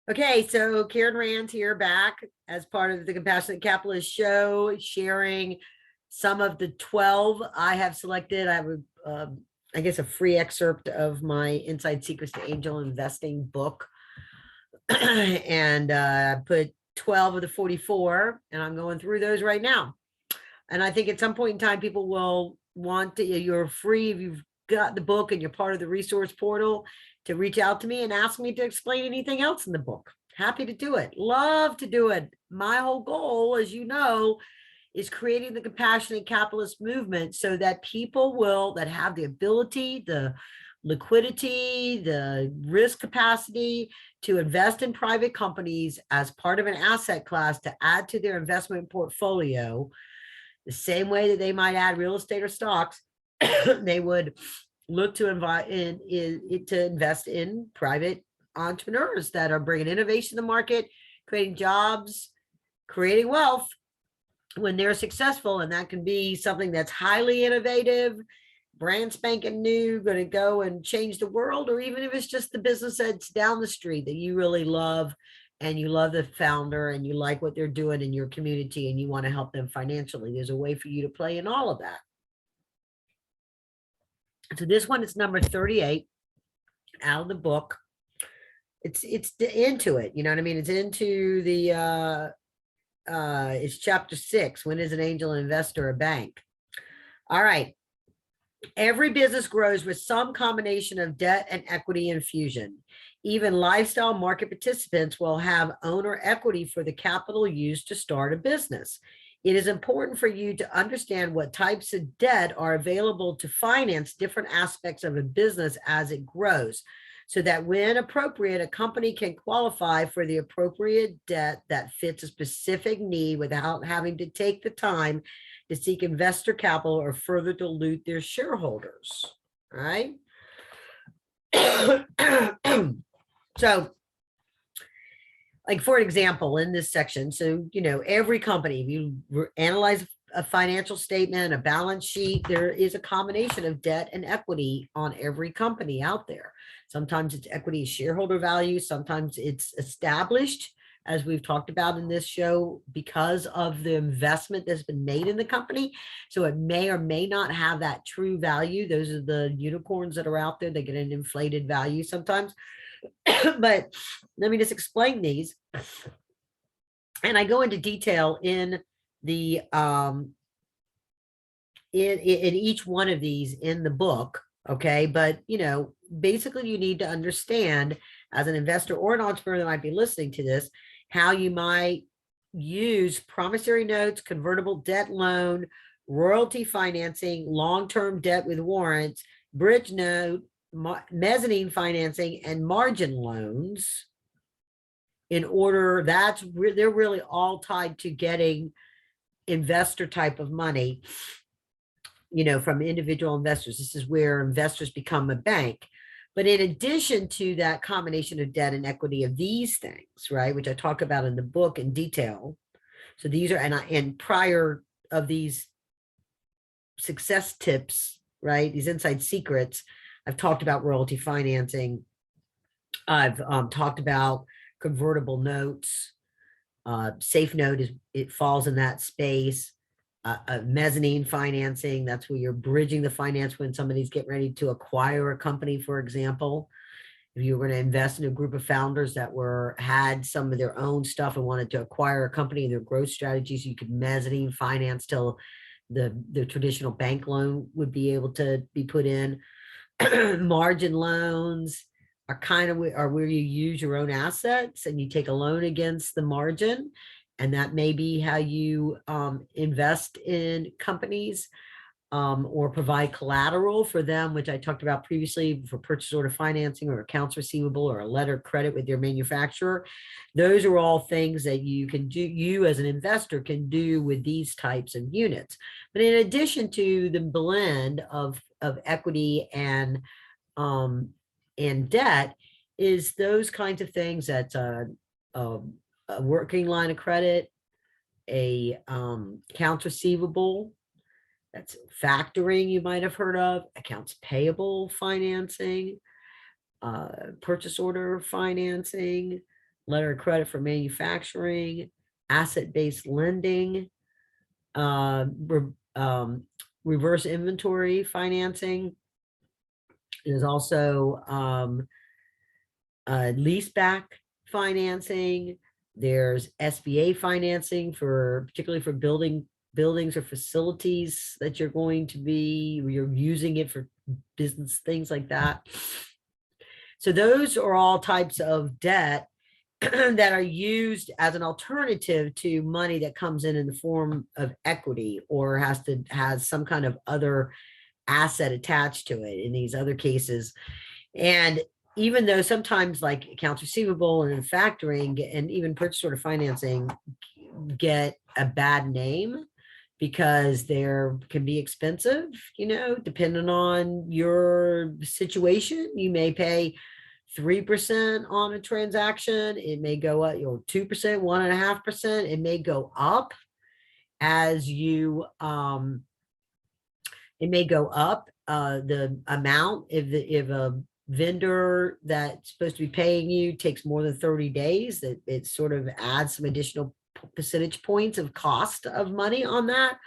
Okay, so Karen Rands here back as part of the Compassionate Capitalist Show, sharing some of the 12 I have selected. I have, I guess, a free excerpt of my Inside Secrets to Angel Investing book. And I put 12 of the 44, and I'm going through those right now. And I think at some point in time, people will want to, you're free if you've got the book and you're part of the resource portal, to reach out to me and ask me to explain anything else in the book. Happy to do it. Love to do it. My whole goal, as you know, is creating the compassionate capitalist movement so that people that have the ability, the liquidity, the risk capacity to invest in private companies as part of an asset class to add to their investment portfolio, the same way that they might add real estate or stocks. They would look to invest in private entrepreneurs that are bringing innovation to the market, creating jobs, creating wealth when they're successful. And that can be something that's highly innovative, brand spanking new, going to go and change the world, or even if it's just the business that's down the street that you really love and you love the founder and you like what they're doing in your community and you want to help them financially. There's a way for you to play in all of that. So this one is number 38 out of the book. It's into it, you know what I mean? It's into the it's chapter 6. When is an angel investor a bank? All right. Every business grows with some combination of debt and equity infusion. Even lifestyle market participants will have owner equity for the capital used to start a business. It is important for you to understand what types of debt are available to finance different aspects of a business as it grows, so that when appropriate, a company can qualify for the appropriate debt that fits a specific need without having to take the time to seek investor capital or further dilute their shareholders. All right. So, like, for example, in this section, so, every company, if you analyze a financial statement, a balance sheet, there is a combination of debt and equity on every company out there. Sometimes it's equity shareholder value. Sometimes it's established, as we've talked about in this show, because of the investment that's been made in the company. So it may or may not have that true value. Those are the unicorns that are out there. They get an inflated value sometimes. But let me just explain these. And I go into detail in the in each one of these in the book. Okay. But basically you need to understand, as an investor or an entrepreneur that might be listening to this, how you might use promissory notes, convertible debt loan, royalty financing, long-term debt with warrants, bridge note, mezzanine financing, and margin loans. In order, they're really all tied to getting investor type of money, from individual investors. This is where investors become a bank. But in addition to that combination of debt and equity of these things, right, which I talk about in the book in detail. So these are, and prior of these success tips, right, these inside secrets, I've talked about royalty financing. I've talked about convertible notes. Safe note it falls in that space. Mezzanine financing, that's where you're bridging the finance when somebody's getting ready to acquire a company, for example. If you were going to invest in a group of founders that had some of their own stuff and wanted to acquire a company and their growth strategies, you could mezzanine finance till the traditional bank loan would be able to be put in. Margin loans are where you use your own assets and you take a loan against the margin. And that may be how you invest in companies, or provide collateral for them, which I talked about previously, for purchase order financing or accounts receivable or a letter of credit with your manufacturer. Those are all things that you can do, you as an investor can do with these types of units. But in addition to the blend of equity and debt, is those kinds of things. That's a working line of credit, a accounts receivable, that's factoring, you might have heard of, accounts payable financing, purchase order financing, letter of credit for manufacturing, asset-based lending, uh, re- um, reverse inventory financing. There's also leaseback financing. There's SBA financing for particularly for buildings or facilities that you're using it for business things like that. So those are all types of debt that are used as an alternative to money that comes in the form of equity or has some kind of other asset attached to it in these other cases. And even though sometimes like accounts receivable and factoring and even purchase order financing get a bad name because there can be expensive, depending on your situation, you may pay 3% on a transaction. It may go up, 2%, 1.5%. It may go up as you, it may go up the amount if a vendor that's supposed to be paying you takes more than 30 days, that it sort of adds some additional percentage points of cost of money on that.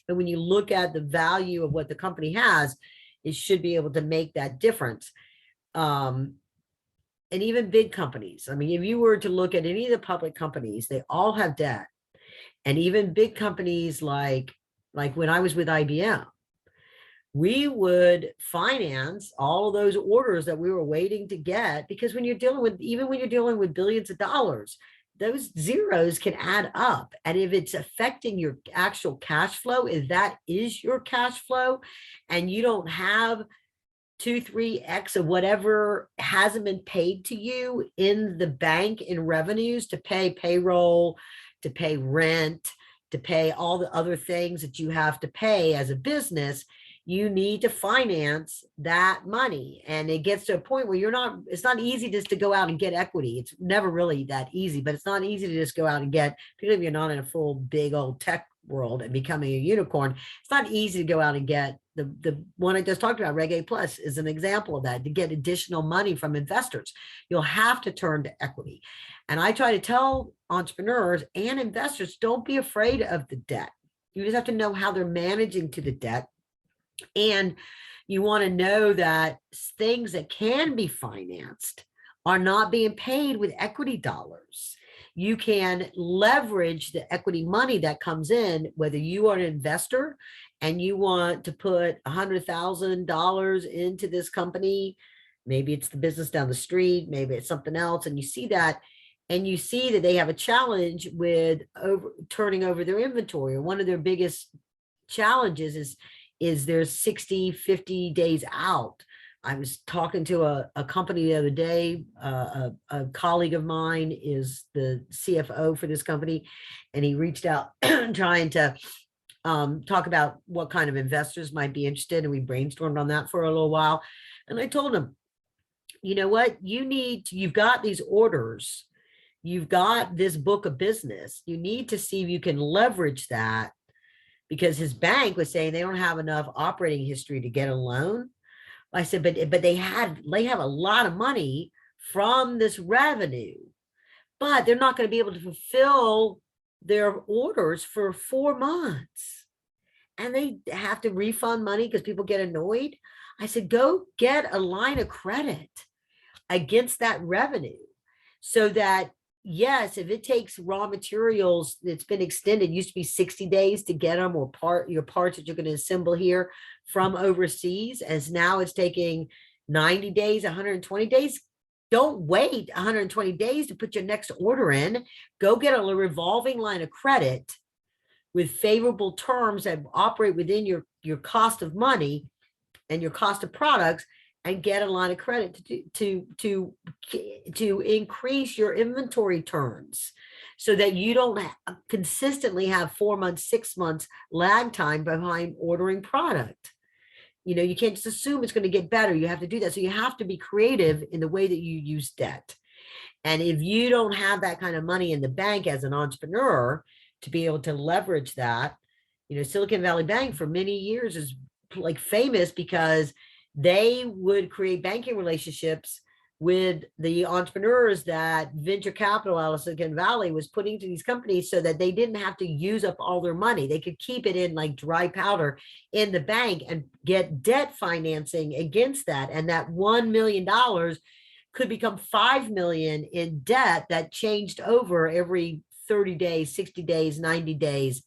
But when you look at the value of what the company has, it should be able to make that difference. And even big companies. I mean, if you were to look at any of the public companies, they all have debt. And even big companies like when I was with IBM, we would finance all of those orders that we were waiting to get, because when you're dealing with billions of dollars, those zeros can add up. And if it's affecting your actual cash flow, if that is your cash flow and you don't have 2-3x of whatever hasn't been paid to you in the bank in revenues to pay payroll, to pay rent, to pay all the other things that you have to pay as a business, you need to finance that money. And it gets to a point where it's not easy just to go out and get equity. It's never really that easy, but it's not easy to just go out and get, particularly if you're not in a full big old tech world and becoming a unicorn. It's not easy to go out and get the one I just talked about. Reg A Plus is an example of that. To get additional money from investors, you'll have to turn to equity. And I try to tell entrepreneurs and investors, don't be afraid of the debt. You just have to know how they're managing to the debt. And you want to know that things that can be financed are not being paid with equity dollars. You can leverage the equity money that comes in, whether you are an investor and you want to put $100,000 into this company. Maybe it's the business down the street, maybe it's something else. And you see that they have a challenge with turning over their inventory. Or one of their biggest challenges is there's 60, 50 days out. I was talking to a company the other day. A colleague of mine is the CFO for this company, and he reached out trying to talk about what kind of investors might be interested. And we brainstormed on that for a little while. And I told him, you know what, you've got these orders, you've got this book of business. You need to see if you can leverage that, because his bank was saying they don't have enough operating history to get a loan. I said, but they have a lot of money from this revenue, but they're not going to be able to fulfill their orders for 4 months. And they have to refund money because people get annoyed. I said, go get a line of credit against that revenue, so that, yes, if it takes raw materials that's been extended, used to be 60 days to get them, or your parts that you're going to assemble here from overseas, as now it's taking 90 days, 120 days. Don't wait 120 days to put your next order in. Go get a revolving line of credit with favorable terms that operate within your cost of money and your cost of products, and get a line of credit to increase your inventory turns, so that you don't consistently have 4 months, 6 months lag time behind ordering product. You can't just assume it's going to get better. You have to do that. So you have to be creative in the way that you use debt. And if you don't have that kind of money in the bank as an entrepreneur to be able to leverage that, Silicon Valley Bank for many years is like famous because they would create banking relationships with the entrepreneurs that venture capital out of Silicon Valley was putting to these companies so that they didn't have to use up all their money. They could keep it in like dry powder in the bank and get debt financing against that. And that $1 million could become 5 million in debt that changed over every 30 days, 60 days, 90 days.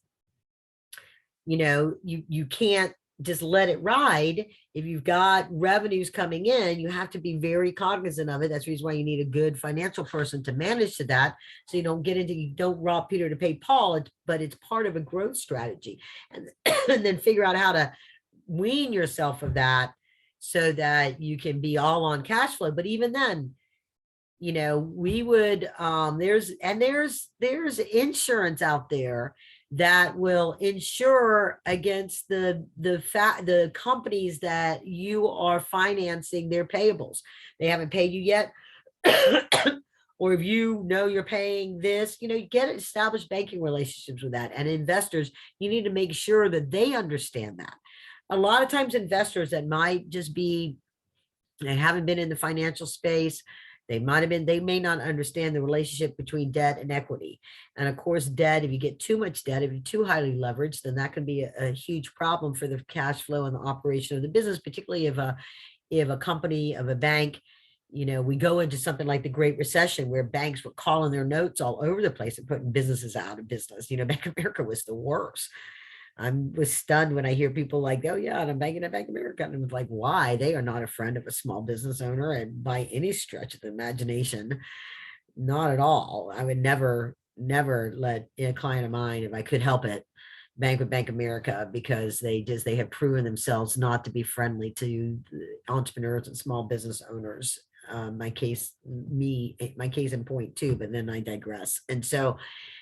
You can't just let it ride. If you've got revenues coming in, you have to be very cognizant of it. That's the reason why you need a good financial person to manage to that. So you don't rob Peter to pay Paul, but it's part of a growth strategy. And, and then figure out how to wean yourself of that so that you can be all on cash flow. But even then, we would, there's insurance out there that will insure against the companies that you are financing their payables. They haven't paid you yet. Or if you're paying this, you get established banking relationships with that. And investors, you need to make sure that they understand that. A lot of times investors that might just be, they haven't been in the financial space, they may not understand the relationship between debt and equity. And of course, debt, if you get too much debt, if you're too highly leveraged, then that can be a huge problem for the cash flow and the operation of the business, particularly if a company, of a bank, we go into something like the Great Recession where banks were calling their notes all over the place and putting businesses out of business. Bank of America was the worst. I was stunned when I hear people like, oh yeah, and I'm banking at Bank of America. And I'm like, why? They are not a friend of a small business owner, and by any stretch of the imagination, not at all. I would never let a client of mine, if I could help it, bank with Bank of America, because they have proven themselves not to be friendly to entrepreneurs and small business owners. My case in point too, but then I digress. And so,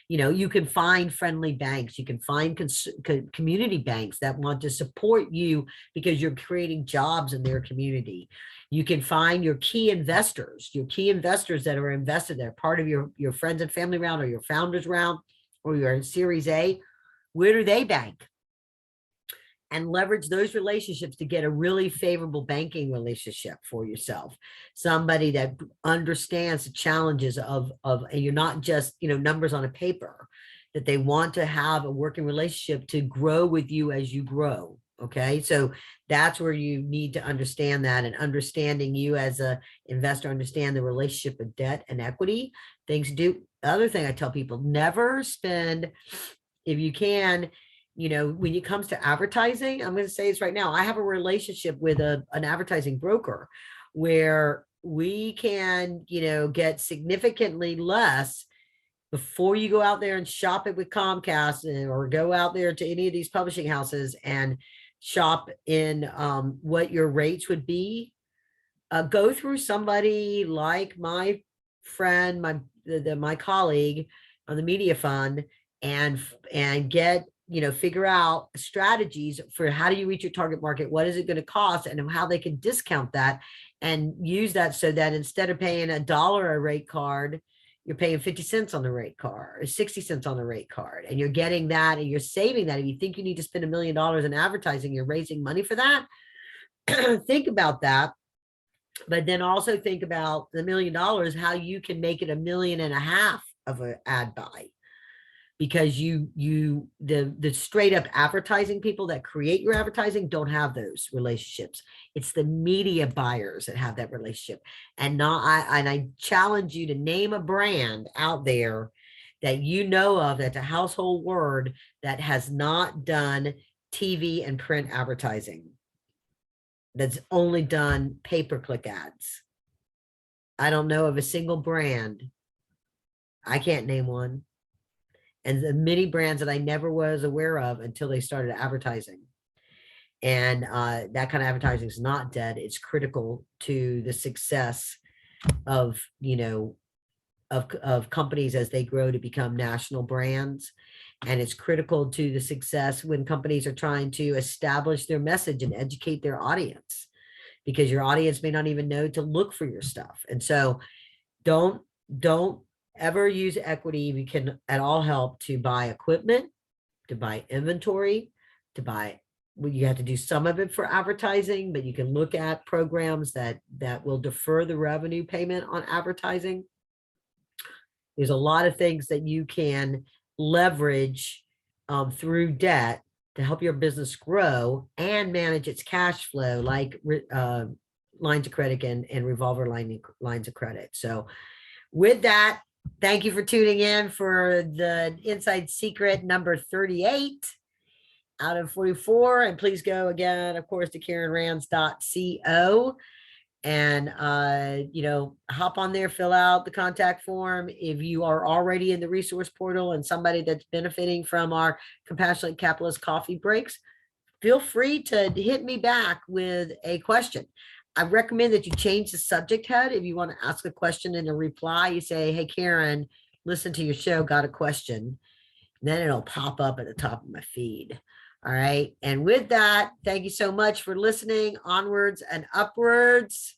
you can find friendly banks, you can find community banks that want to support you because you're creating jobs in their community. You can find your key investors that are invested there, part of your friends and family round, or your founders round, or your Series A. Where do they bank? And leverage those relationships to get a really favorable banking relationship for yourself. Somebody that understands the challenges of and you're not just, numbers on a paper, that they want to have a working relationship to grow with you as you grow. Okay. So that's where you need to understand that, and understanding you as a investor, understand the relationship of debt and equity. Other thing I tell people, never spend, if you can, when it comes to advertising, I'm going to say this right now. I have a relationship with an advertising broker where we can, get significantly less before you go out there and shop it with Comcast, or go out there to any of these publishing houses and shop in what your rates would be. Go through somebody like my friend, my colleague on the media fund, and get, figure out strategies for how do you reach your target market, what is it going to cost, and how they can discount that and use that so that instead of paying $1 a rate card, you're paying 50 cents on the rate card, or 60 cents on the rate card, and you're getting that, and you're saving that. If you think you need to spend $1 million in advertising, you're raising money for that. Think about that. But then also think about the $1 million, how you can make it $1.5 million of an ad buy. Because the straight up advertising people that create your advertising don't have those relationships. It's the media buyers that have that relationship. And I challenge you to name a brand out there that of, that's a household word, that has not done TV and print advertising, that's only done pay-per-click ads. I don't know of a single brand. I can't name one. And the many brands that I never was aware of until they started advertising. And that kind of advertising is not dead. It's critical to the success of, of companies as they grow to become national brands. And it's critical to the success when companies are trying to establish their message and educate their audience, because your audience may not even know to look for your stuff. And so don't ever use equity, if you can at all help, to buy equipment, to buy inventory, to buy you have to do some of it for advertising, but you can look at programs that will defer the revenue payment on advertising. There's a lot of things that you can leverage through debt to help your business grow and manage its cash flow, like lines of credit and revolver lines of credit. So with that, thank you for tuning in for the Inside Secret number 38 out of 44. And please go again, of course, to KarenRands.co and hop on there, fill out the contact form. If you are already in the resource portal and somebody that's benefiting from our Compassionate Capitalist coffee breaks, feel free to hit me back with a question. I recommend that you change the subject head. If you want to ask a question in a reply, you say, hey, Karen, listen to your show, got a question. And then it'll pop up at the top of my feed. All right. And with that, thank you so much for listening. Onwards and upwards.